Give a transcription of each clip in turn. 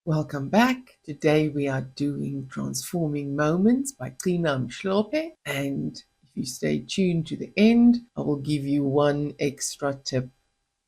Welcome back. Today we are doing Transforming Moments by Trina Mhlope. And if you stay tuned to the end, I will give you one extra tip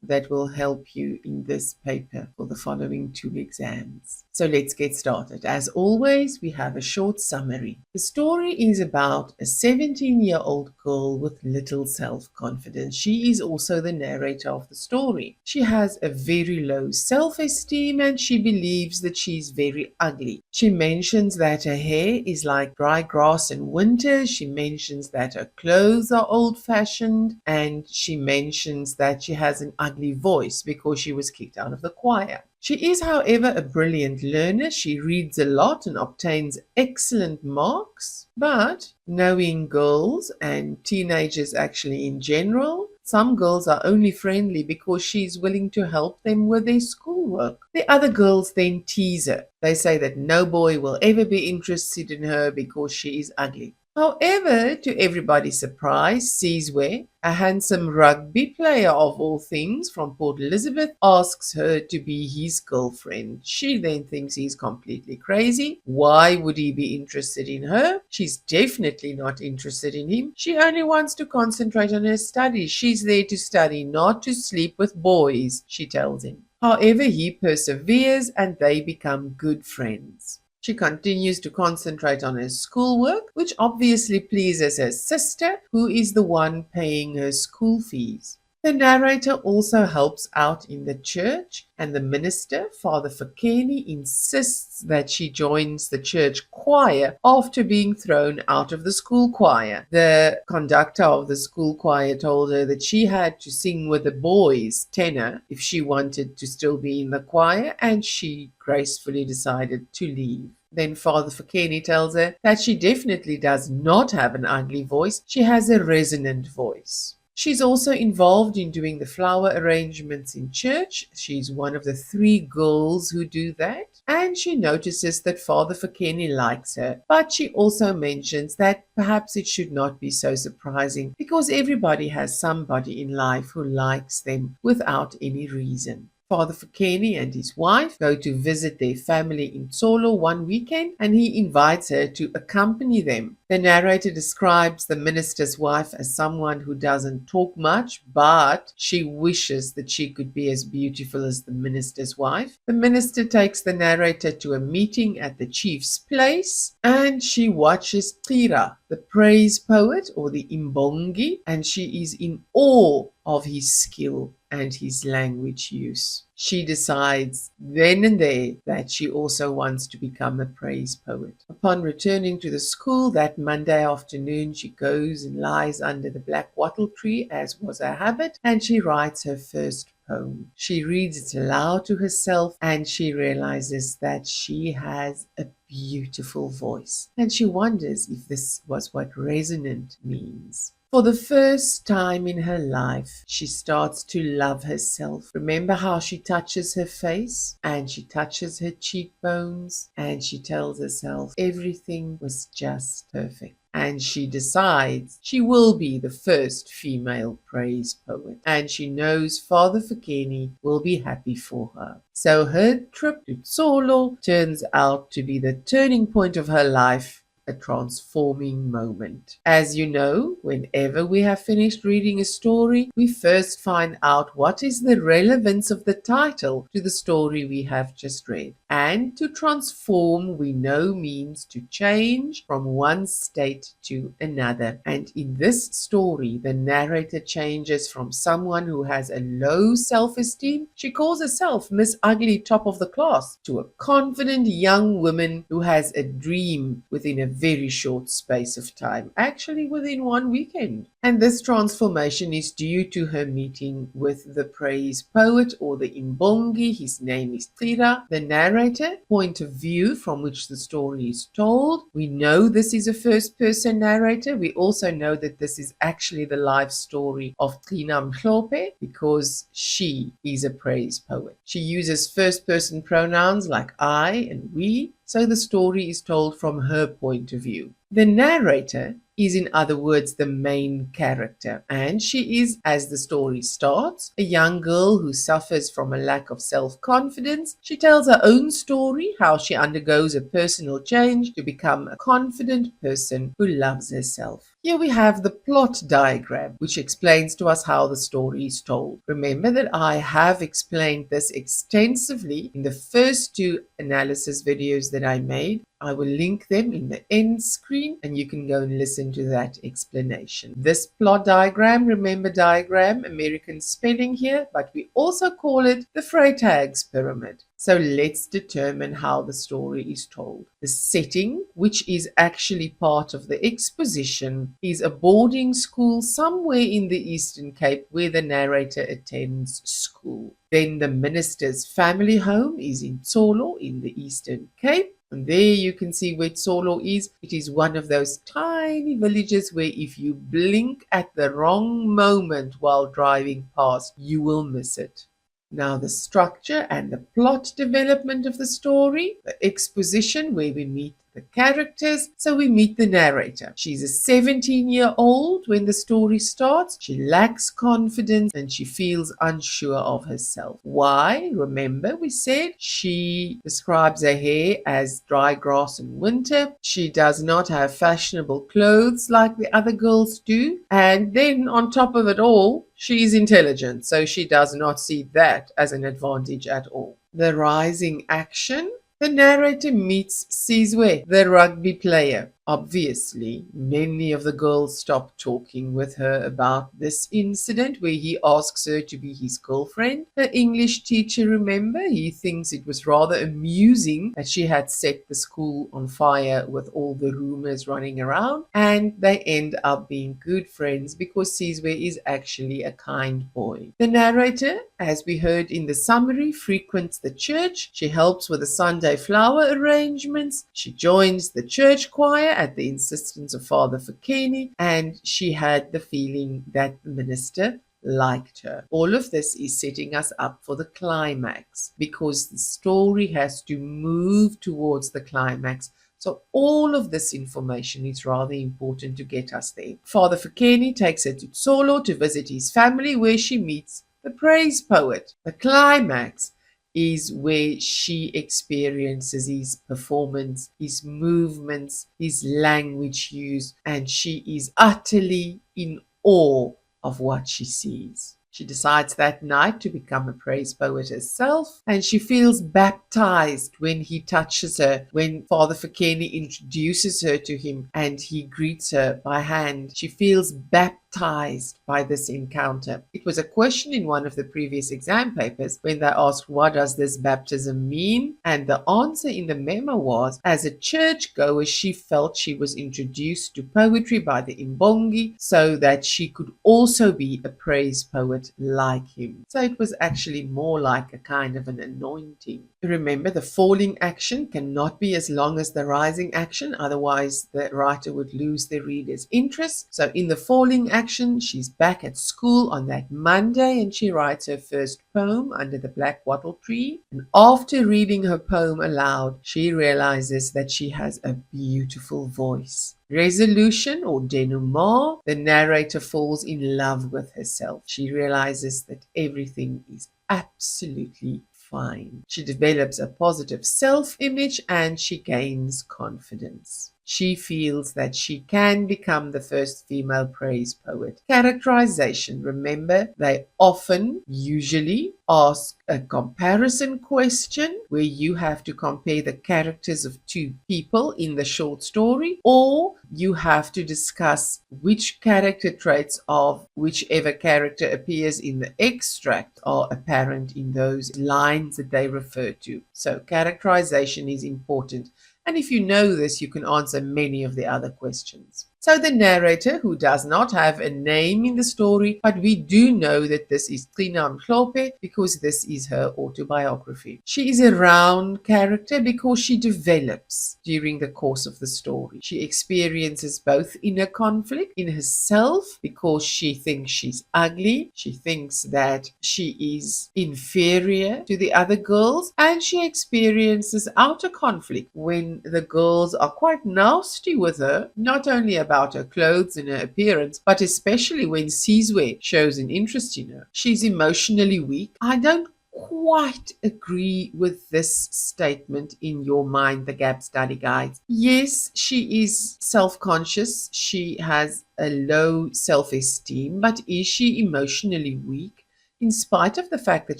that will help you in this paper for the following 2 exams. So let's get started. As always, we have a short summary. The story is about a 17-year-old girl with little self-confidence. She is also the narrator of the story. She has a very low self-esteem and she believes that she's very ugly. She mentions that her hair is like dry grass in winter. She mentions that her clothes are old-fashioned, and she mentions that she has an ugly voice because she was kicked out of the choir. She is, however, a brilliant learner. She reads a lot and obtains excellent marks. But knowing girls and teenagers actually in general, some girls are only friendly because she's willing to help them with their schoolwork. The other girls then tease her. They say that no boy will ever be interested in her because she is ugly. However, to everybody's surprise, Sizwe, a handsome rugby player of all things from Port Elizabeth, asks her to be his girlfriend. She then thinks he's completely crazy. Why would he be interested in her? She's definitely not interested in him. She only wants to concentrate on her studies. She's there to study, not to sleep with boys, she tells him. However, he perseveres and they become good friends. She continues to concentrate on her schoolwork, which obviously pleases her sister, who is the one paying her school fees. The narrator also helps out in the church, and the minister, Father Fakeni, insists that she joins the church choir after being thrown out of the school choir. The conductor of the school choir told her that she had to sing with the boys' tenor if she wanted to still be in the choir, and she gracefully decided to leave. Then Father Fakeni tells her that she definitely does not have an ugly voice. She has a resonant voice. She's also involved in doing the flower arrangements in church. She's one of the 3 girls who do that. And she notices that Father Fakeni likes her. But she also mentions that perhaps it should not be so surprising because everybody has somebody in life who likes them without any reason. Father Fakeni and his wife go to visit their family in Tsolo one weekend, and he invites her to accompany them. The narrator describes the minister's wife as someone who doesn't talk much, but she wishes that she could be as beautiful as the minister's wife. The minister takes the narrator to a meeting at the chief's place, and she watches Tira, the praise poet or the Imbongi, and she is in awe of his skill and his language use. She decides then and there that she also wants to become a praise poet. Upon returning to the school that Monday afternoon, she goes and lies under the black wattle tree, as was her habit, and she writes her first poem. She reads it aloud to herself, and she realizes that she has a beautiful voice, and she wonders if this was what resonant means. For the first time in her life, she starts to love herself. Remember how she touches her face and she touches her cheekbones and she tells herself everything was just perfect. And she decides she will be the first female praise poet. And she knows Father Fakeni will be happy for her. So her trip to Tsolo turns out to be the turning point of her life, a transforming moment. As you know, whenever we have finished reading a story, we first find out what is the relevance of the title to the story we have just read. And to transform, we know, means to change from one state to another. And in this story, the narrator changes from someone who has a low self-esteem, she calls herself Miss Ugly Top of the Class, to a confident young woman who has a dream within a very short space of time, actually within one weekend. And this transformation is due to her meeting with the praise poet or the Imbongi. His name is Tira. The narrator, point of view from which the story is told. We know this is a first-person narrator. We also know that this is actually the life story of Trina Mhlope because she is a praise poet. She uses first-person pronouns like I and we, so the story is told from her point of view. The narrator is, in other words, the main character. And she is, as the story starts, a young girl who suffers from a lack of self-confidence. She tells her own story, how she undergoes a personal change to become a confident person who loves herself. Here we have the plot diagram, which explains to us how the story is told. Remember that I have explained this extensively in the first two analysis videos that I made. I will link them in the end screen and you can go and listen to that explanation. This plot diagram, remember diagram, American spelling here, but we also call it the Freytag's pyramid. So let's determine how the story is told. The setting, which is actually part of the exposition, is a boarding school somewhere in the Eastern Cape where the narrator attends school. Then the minister's family home is in Tsolo in the Eastern Cape. And there you can see where Tsolo is. It is one of those tiny villages where if you blink at the wrong moment while driving past, you will miss it. Now the structure and the plot development of the story, the exposition where we meet the characters. So we meet the narrator. She's a 17-year-old when the story starts. She lacks confidence and she feels unsure of herself. Why? Remember we said she describes her hair as dry grass in winter. She does not have fashionable clothes like the other girls do. And then on top of it all, she is intelligent, so she does not see that as an advantage at all. The rising action. The narrator meets Sizwe, the rugby player. Obviously, many of the girls stop talking with her about this incident where he asks her to be his girlfriend. Her English teacher, remember, he thinks it was rather amusing that she had set the school on fire with all the rumors running around, and they end up being good friends because Sizwe is actually a kind boy. The narrator, as we heard in the summary, frequents the church. She helps with the Sunday flower arrangements. She joins the church choir at the insistence of Father Fikeni, and she had the feeling that the minister liked her. All of this is setting us up for the climax because the story has to move towards the climax. So all of this information is rather important to get us there. Father Fikeni takes her to Tsolo to visit his family where she meets the praise poet. The climax is where she experiences his performance, his movements, his language use, and she is utterly in awe of what she sees. She decides that night to become a praise poet herself, and she feels baptized when he touches her, when Father Fikeni introduces her to him and he greets her by hand. She feels baptized by this encounter. It was a question in one of the previous exam papers when they asked, what does this baptism mean? And the answer in the memo was, as a churchgoer, she felt she was introduced to poetry by the Imbongi so that she could also be a praise poet like him. So it was actually more like a kind of an anointing. Remember, the falling action cannot be as long as the rising action, otherwise the writer would lose the reader's interest. So in the falling action, she's back at school on that Monday and she writes her first poem under the black wattle tree. And after reading her poem aloud, she realizes that she has a beautiful voice. Resolution or denouement, the narrator falls in love with herself. She realizes that everything is absolutely fine. She develops a positive self-image and she gains confidence. She feels that she can become the first female praise poet. Characterization. Remember, they often, usually, ask a comparison question where you have to compare the characters of two people in the short story, or you have to discuss which character traits of whichever character appears in the extract are apparent in those lines that they refer to. So characterization is important. And if you know this, you can answer many of the other questions. So the narrator, who does not have a name in the story, but we do know that this is Trina Mhlophe because this is her autobiography. She is a round character because she develops during the course of the story. She experiences both inner conflict in herself because she thinks she's ugly, she thinks that she is inferior to the other girls, and she experiences outer conflict when the girls are quite nasty with her, not only about about her clothes and her appearance, but especially when Sizwe shows an interest in her. She's emotionally weak. I don't quite agree with this statement in your Mind the Gap study guides. Yes, she is self-conscious. She has a low self-esteem, but is she emotionally weak? In spite of the fact that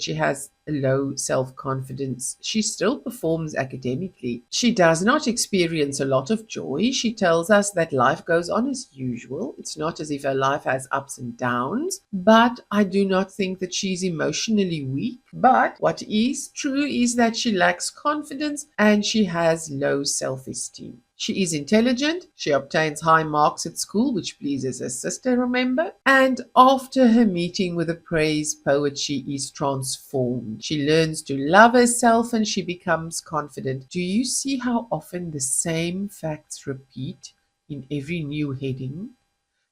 she has a low self-confidence, she still performs academically. She does not experience a lot of joy. She tells us that life goes on as usual. It's not as if her life has ups and downs, but I do not think that she's emotionally weak. But what is true is that she lacks confidence and she has low self-esteem. She is intelligent, she obtains high marks at school, which pleases her sister, remember? And after her meeting with a praise poet, she is transformed. She learns to love herself and she becomes confident. Do you see how often the same facts repeat in every new heading?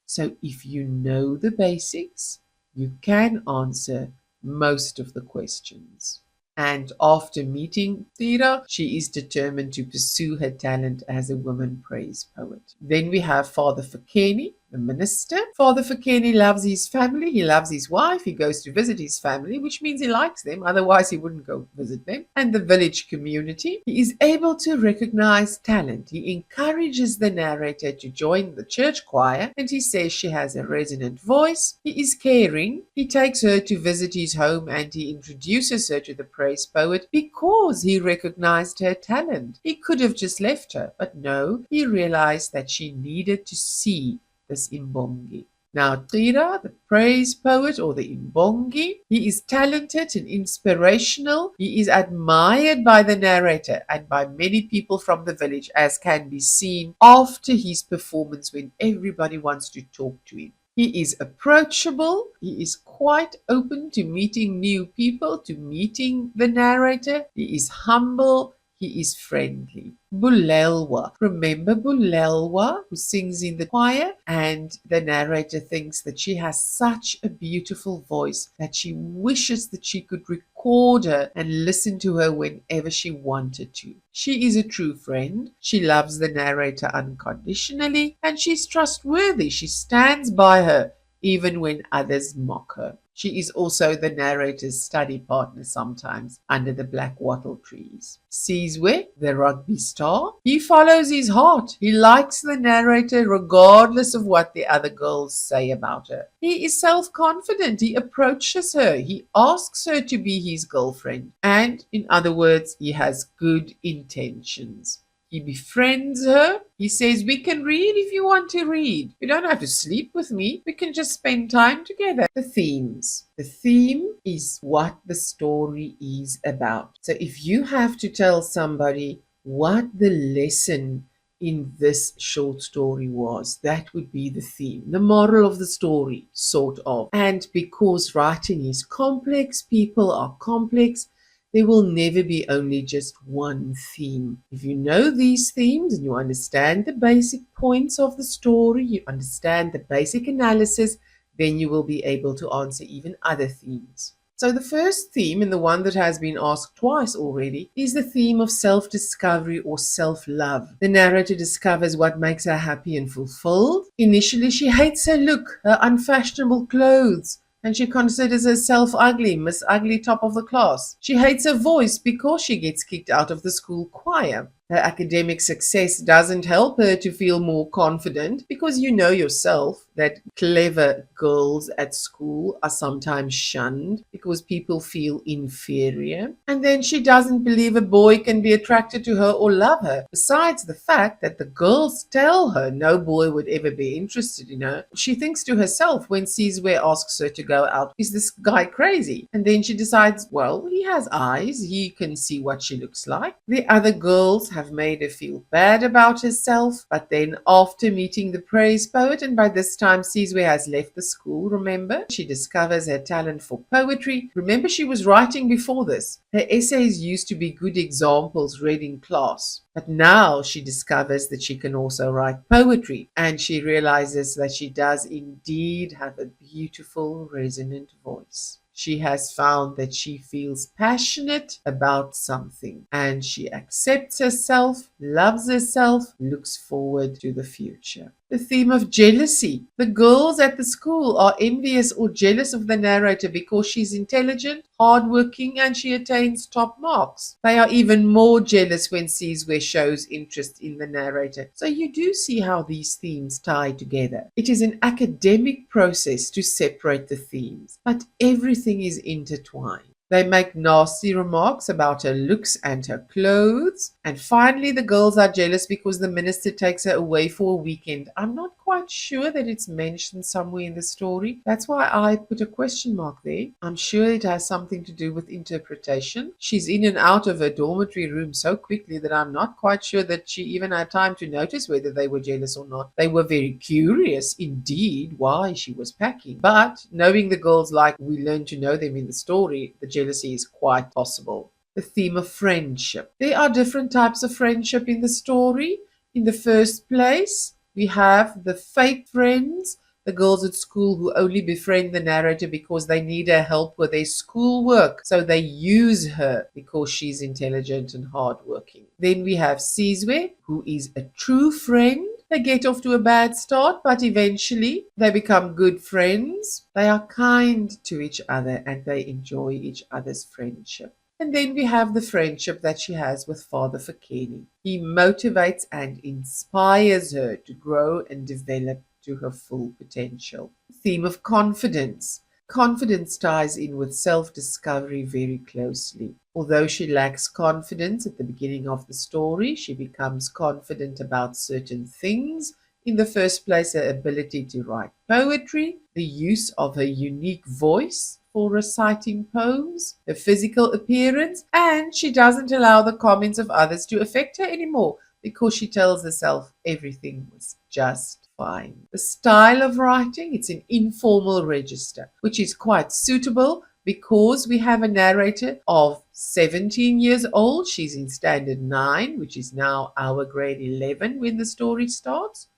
So if you know the basics, you can answer most of the questions. And after meeting Tira, she is determined to pursue her talent as a woman praise poet. Then we have Father Fikeni, the minister. Father Fikeni loves his family, he loves his wife, he goes to visit his family, which means he likes them, otherwise he wouldn't go visit them, and the village community. He is able to recognize talent. He encourages the narrator to join the church choir, and he says she has a resonant voice. He is caring. He takes her to visit his home and he introduces her to the praise poet because he recognized her talent. He could have just left her, but no, he realized that she needed to see this Imbongi. Now, Tira, the praise poet or the Imbongi, he is talented and inspirational. He is admired by the narrator and by many people from the village, as can be seen after his performance when everybody wants to talk to him. He is approachable. He is quite open to meeting new people, to meeting the narrator. He is humble. He is friendly. Bulelwa. Remember Bulelwa, who sings in the choir? And the narrator thinks that she has such a beautiful voice that she wishes that she could record her and listen to her whenever she wanted to. She is a true friend. She loves the narrator unconditionally and she's trustworthy. She stands by her even when others mock her. She is also the narrator's study partner sometimes under the black wattle trees. Sizwe, the rugby star, he follows his heart. He likes the narrator regardless of what the other girls say about her. He is self-confident. He approaches her. He asks her to be his girlfriend. And in other words, he has good intentions. He befriends her. He says, we can read if you want to read. You don't have to sleep with me. We can just spend time together. The themes. The theme is what the story is about. So if you have to tell somebody what the lesson in this short story was, that would be the theme, the moral of the story, sort of. And because writing is complex, people are complex, there will never be only just one theme. If you know these themes and you understand the basic points of the story, you understand the basic analysis, then you will be able to answer even other themes. So the first theme, and the one that has been asked twice already, is the theme of self-discovery or self-love. The narrator discovers what makes her happy and fulfilled. Initially, she hates her look, her unfashionable clothes, and she considers herself ugly, Miss Ugly top of the class. She hates her voice because she gets kicked out of the school choir. Her academic success doesn't help her to feel more confident because you know yourself that clever girls at school are sometimes shunned because people feel inferior. And then she doesn't believe a boy can be attracted to her or love her. Besides the fact that the girls tell her no boy would ever be interested in her, she thinks to herself when Sizwe asks her to go out, is this guy crazy? And then she decides, well, he has eyes, he can see what she looks like. The other girls have made her feel bad about herself, but then after meeting the praise poet, and by this time Sizwe has left the school, remember, she discovers her talent for poetry. Remember, she was writing before this. Her essays used to be good examples read in class, but now she discovers that she can also write poetry, and she realizes that she does indeed have a beautiful resonant voice. She has found that she feels passionate about something and she accepts herself, loves herself, looks forward to the future. The theme of jealousy. The girls at the school are envious or jealous of the narrator because she's intelligent, hardworking, and she attains top marks. They are even more jealous when Sizwe shows interest in the narrator. So you do see how these themes tie together. It is an academic process to separate the themes, but everything is intertwined. They make nasty remarks about her looks and her clothes. And finally, the girls are jealous because the minister takes her away for a weekend. I'm not quite sure that it's mentioned somewhere in the story. That's why I put a question mark there. I'm sure it has something to do with interpretation. She's in and out of her dormitory room so quickly that I'm not quite sure that she even had time to notice whether they were jealous or not. They were very curious indeed why she was packing. But knowing the girls like we learn to know them in the story, the jealousy is quite possible. The theme of friendship. There are different types of friendship in the story. In the first place, we have the fake friends, the girls at school who only befriend the narrator because they need her help with their schoolwork. So they use her because she's intelligent and hardworking. Then we have Sizwe, who is a true friend. They get off to a bad start, but eventually they become good friends. They are kind to each other and they enjoy each other's friendship. And then we have the friendship that she has with Father Fikeni. He motivates and inspires her to grow and develop to her full potential. The theme of confidence. Confidence ties in with self-discovery very closely. Although she lacks confidence at the beginning of the story, she becomes confident about certain things. In the first place, her ability to write poetry, the use of her unique voice for reciting poems, her physical appearance, and she doesn't allow the comments of others to affect her anymore because she tells herself everything was just fine. The style of writing, it's an informal register, which is quite suitable because we have a narrator of 17 years old. She's in standard 9, which is now our grade 11 when the story starts.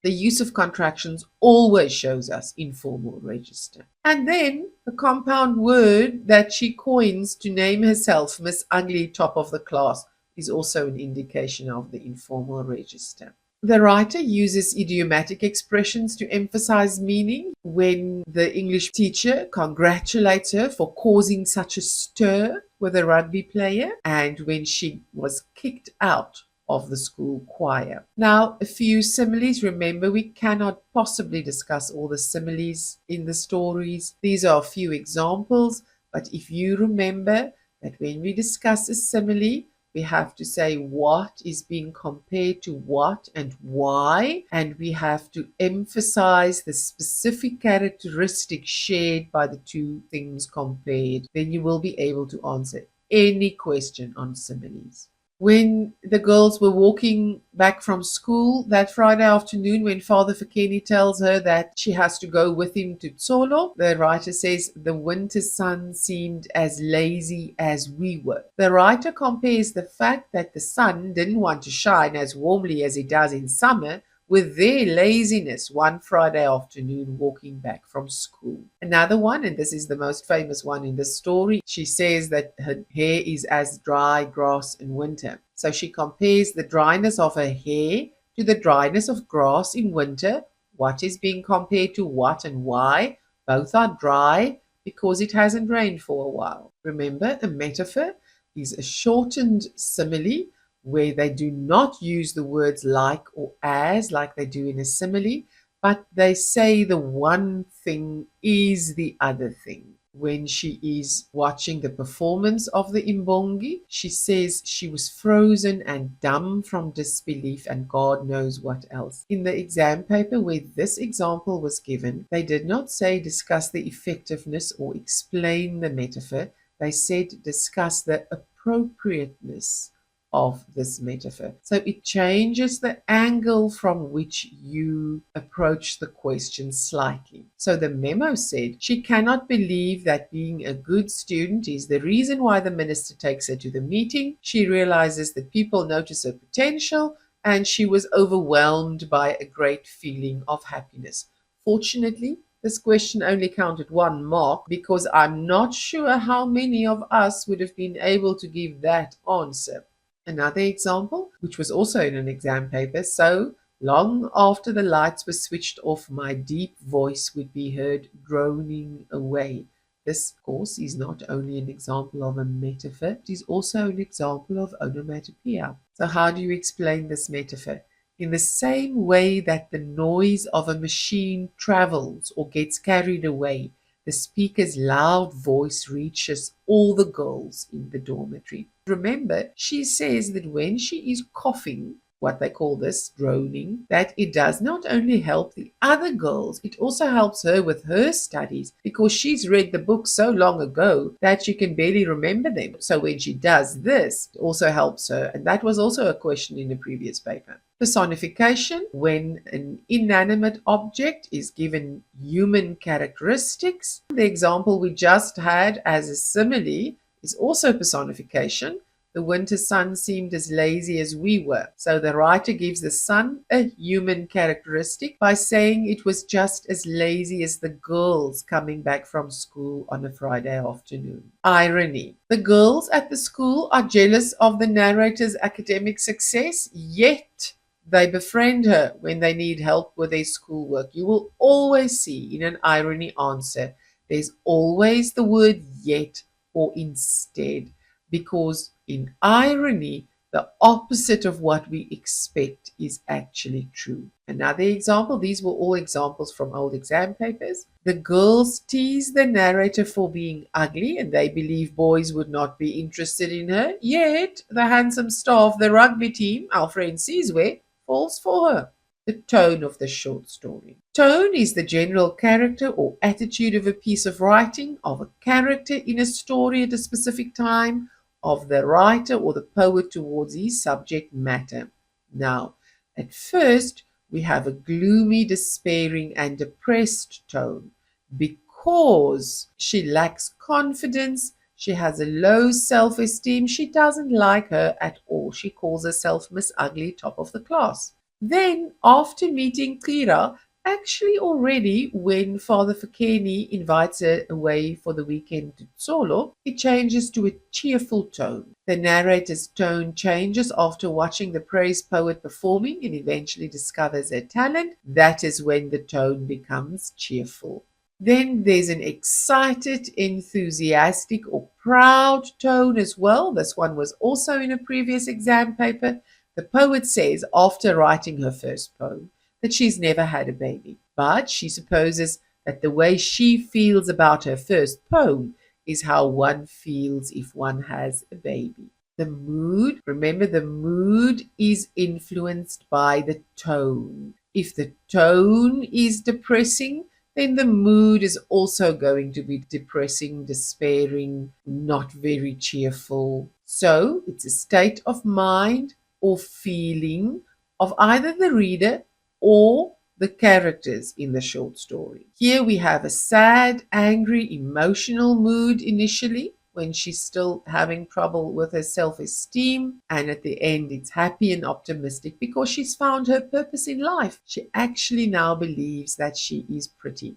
The use of contractions always shows us informal register. And then the compound word that she coins to name herself Miss Ugly Top of the Class is also an indication of the informal register. The writer uses idiomatic expressions to emphasize meaning. When the English teacher congratulates her for causing such a stir with a rugby player, and when she was kicked out of the school choir. Now, a few similes. Remember, we cannot possibly discuss all the similes in the stories. These are a few examples, but if you remember that when we discuss a simile, we have to say what is being compared to what and why, and we have to emphasize the specific characteristics shared by the two things compared. Then you will be able to answer any question on similes. When the girls were walking back from school that Friday afternoon, when Father Fikeni tells her that she has to go with him to Tsolo, the writer says the winter sun seemed as lazy as we were. The writer compares the fact that the sun didn't want to shine as warmly as it does in summer with their laziness one Friday afternoon walking back from school. Another one, and this is the most famous one in the story, she says that her hair is as dry grass in winter. So she compares the dryness of her hair to the dryness of grass in winter. What is being compared to what and why? Both are dry because it hasn't rained for a while. Remember, a metaphor is a shortened simile where they do not use the words like or as like they do in a simile, but they say the one thing is the other thing. When she is watching the performance of the Imbongi, she says she was frozen and dumb from disbelief and God knows what else. In the exam paper where this example was given, they did not say discuss the effectiveness or explain the metaphor. They said discuss the appropriateness of this metaphor. So it changes the angle from which you approach the question slightly. So the memo said she cannot believe that being a good student is the reason why the minister takes her to the meeting. She realizes that people notice her potential and she was overwhelmed by a great feeling of happiness. Fortunately, This question only counted 1 mark because I'm not sure how many of us would have been able to give that answer. Another example, which was also in an exam paper, so long after the lights were switched off, my deep voice would be heard droning away. This, of course, is not only an example of a metaphor, it is also an example of onomatopoeia. So how do you explain this metaphor? In the same way that the noise of a machine travels or gets carried away, the speaker's loud voice reaches all the girls in the dormitory. Remember, she says that when she is coughing, what they call this droning, that it does not only help the other girls, it also helps her with her studies because she's read the book so long ago that she can barely remember them. So when she does this, it also helps her. And that was also a question in the previous paper. Personification, when an inanimate object is given human characteristics. The example we just had as a simile is also personification. The winter sun seemed as lazy as we were. So the writer gives the sun a human characteristic by saying it was just as lazy as the girls coming back from school on a Friday afternoon. Irony. The girls at the school are jealous of the narrator's academic success, yet they befriend her when they need help with their schoolwork. You will always see in an irony answer, there's always the word yet or instead, because in irony, the opposite of what we expect is actually true. Another example, these were all examples from old exam papers. The girls tease the narrator for being ugly and they believe boys would not be interested in her, yet the handsome star of the rugby team, our friend Sizwe, falls for her. The tone of the short story. Tone is the general character or attitude of a piece of writing, of a character in a story at a specific time, of the writer or the poet towards his subject matter. Now, at first, we have a gloomy, despairing, and depressed tone because she lacks confidence. She has a low self-esteem. She doesn't like her at all. She calls herself Miss Ugly, top of the class. Then, after meeting Kira, actually already when Father Fikeni invites her away for the weekend to Tsolo, it changes to a cheerful tone. The narrator's tone changes after watching the praise poet performing and eventually discovers her talent. That is when the tone becomes cheerful. Then there's an excited, enthusiastic, or proud tone as well. This one was also in a previous exam paper. The poet says, after writing her first poem, that she's never had a baby, but she supposes that the way she feels about her first poem is how one feels if one has a baby. The mood, remember, the mood is influenced by the tone. If the tone is depressing, then the mood is also going to be depressing, despairing, not very cheerful. So it's a state of mind or feeling of either the reader or the characters in the short story. Here we have a sad, angry, emotional mood initially when she's still having trouble with her self-esteem, and at the end it's happy and optimistic because she's found her purpose in life. She actually now believes that she is pretty,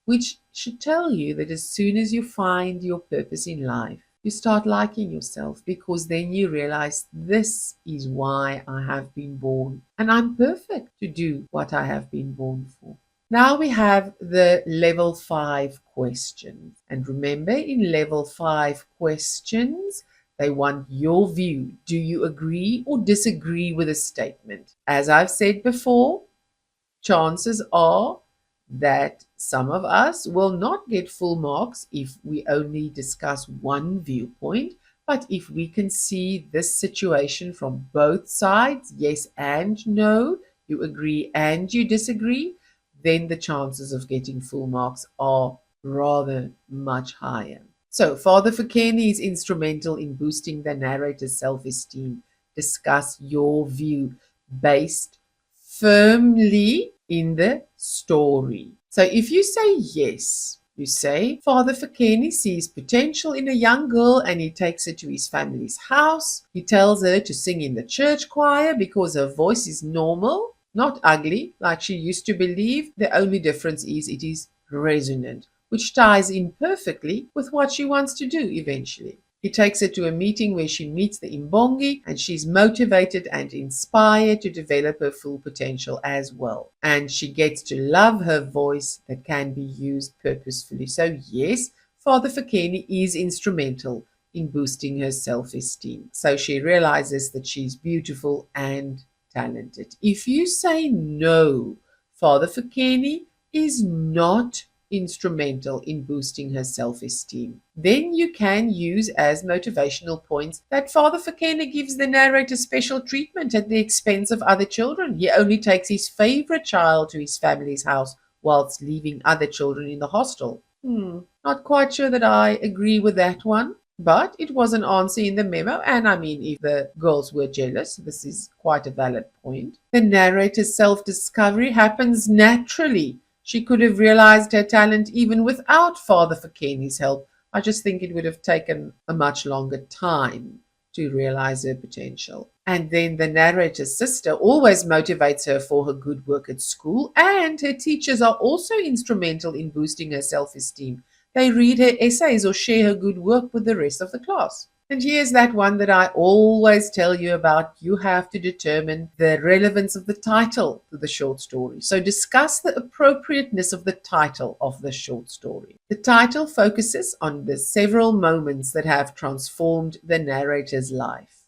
which should tell you that as soon as you find your purpose in life, you start liking yourself, because then you realize this is why I have been born and I'm perfect to do what I have been born for. Now we have the level 5 questions. And remember, in level 5 questions, they want your view. Do you agree or disagree with a statement? As I've said before, chances are that some of us will not get full marks if we only discuss one viewpoint, but if we can see this situation from both sides, yes and no, you agree and you disagree, then the chances of getting full marks are rather much higher. So Father Fikeni is instrumental in boosting the narrator's self-esteem. Discuss your view based firmly in the story. So if you say yes, you say Father Fikeni sees potential in a young girl and he takes her to his family's house. He tells her to sing in the church choir because her voice is normal, not ugly like she used to believe. The only difference is it is resonant, which ties in perfectly with what she wants to do eventually. He takes her to a meeting where she meets the Imbongi, and she's motivated and inspired to develop her full potential as well. And she gets to love her voice that can be used purposefully. So yes, Father Fikeni is instrumental in boosting her self-esteem. So she realizes that she's beautiful and talented. If you say no, Father Fikeni is not instrumental in boosting her self-esteem, then you can use as motivational points that Father Fikeni gives the narrator special treatment at the expense of other children. He only takes his favorite child to his family's house whilst leaving other children in the hostel. Not quite sure that I agree with that one. But it was an answer in the memo, and I mean, if the girls were jealous, this is quite a valid point. The narrator's self-discovery happens naturally. She could have realized her talent even without Father Fikeni's help. I just think it would have taken a much longer time to realize her potential. And then the narrator's sister always motivates her for her good work at school, and her teachers are also instrumental in boosting her self-esteem. They read her essays or share her good work with the rest of the class. And here's that one that I always tell you about. You have to determine the relevance of the title to the short story. So discuss the appropriateness of the title of the short story. The title focuses on the several moments that have transformed the narrator's life.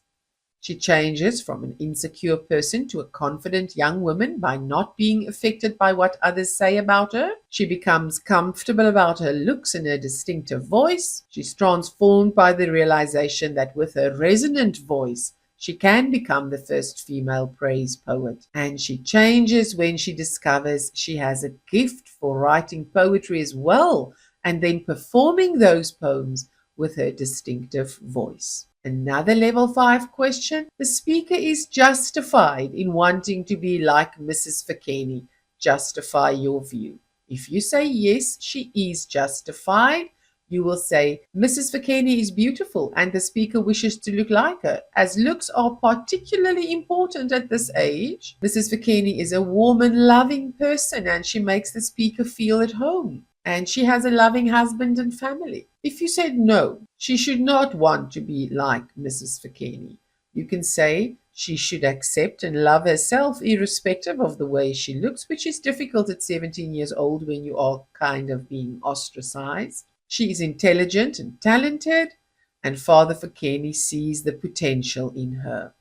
She changes from an insecure person to a confident young woman by not being affected by what others say about her. She becomes comfortable about her looks and her distinctive voice. She's transformed by the realization that with her resonant voice, she can become the first female praise poet. And she changes when she discovers she has a gift for writing poetry as well, and then performing those poems with her distinctive voice. Another level 5 question. The speaker is justified in wanting to be like Mrs. Fikeni. Justify your view. If you say yes, she is justified, you will say Mrs. Fikeni is beautiful and the speaker wishes to look like her, as looks are particularly important at this age. Mrs. Fikeni is a warm and loving person and she makes the speaker feel at home. And she has a loving husband and family. If you said no, she should not want to be like Mrs. Fikeni, you can say she should accept and love herself irrespective of the way she looks, which is difficult at 17 years old when you are kind of being ostracized. She is intelligent and talented, and Father Fikeni sees the potential in her.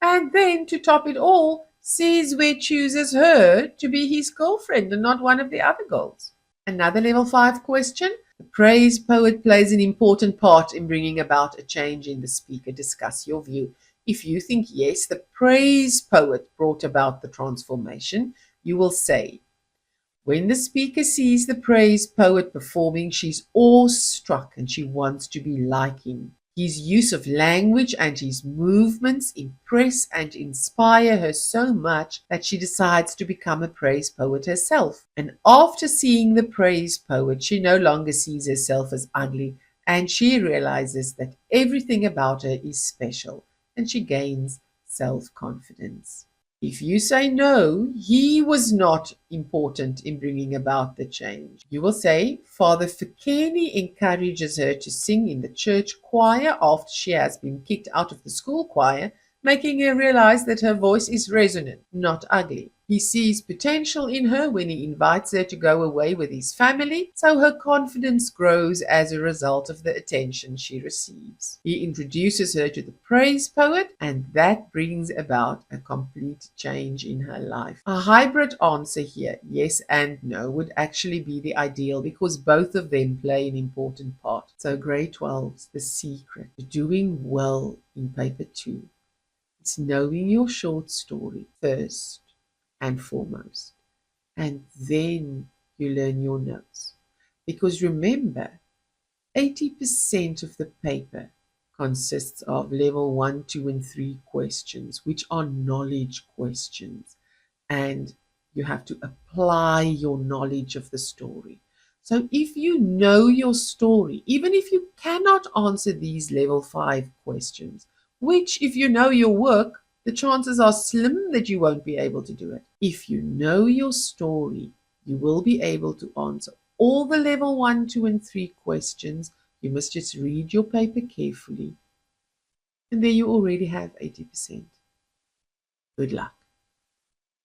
And then, to top it all, Sizwe chooses her to be his girlfriend and not one of the other girls. Another level 5 question. The praise poet plays an important part in bringing about a change in the speaker. Discuss your view. If you think yes, the praise poet brought about the transformation, you will say, when the speaker sees the praise poet performing, she's awestruck and she wants to be like him. His use of language and his movements impress and inspire her so much that she decides to become a praise poet herself. And after seeing the praise poet, she no longer sees herself as ugly, and she realizes that everything about her is special, and she gains self-confidence. If you say no, he was not important in bringing about the change. You will say, Father Fikeni encourages her to sing in the church choir after she has been kicked out of the school choir, making her realize that her voice is resonant, not ugly. He sees potential in her when he invites her to go away with his family, so her confidence grows as a result of the attention she receives. He introduces her to the praise poet, and that brings about a complete change in her life. A hybrid answer here, yes and no, would actually be the ideal because both of them play an important part. So grade 12's the secret to doing well in paper 2. It's knowing your short story first and foremost, and then you learn your notes. Because remember, 80% of the paper consists of level 1, 2, and 3 questions, which are knowledge questions, and you have to apply your knowledge of the story. So if you know your story, even if you cannot answer these level 5 questions, which if you know your work, the chances are slim that you won't be able to do it. If you know your story, you will be able to answer all the level 1, 2, and 3 questions. You must just read your paper carefully. And there you already have 80%. Good luck.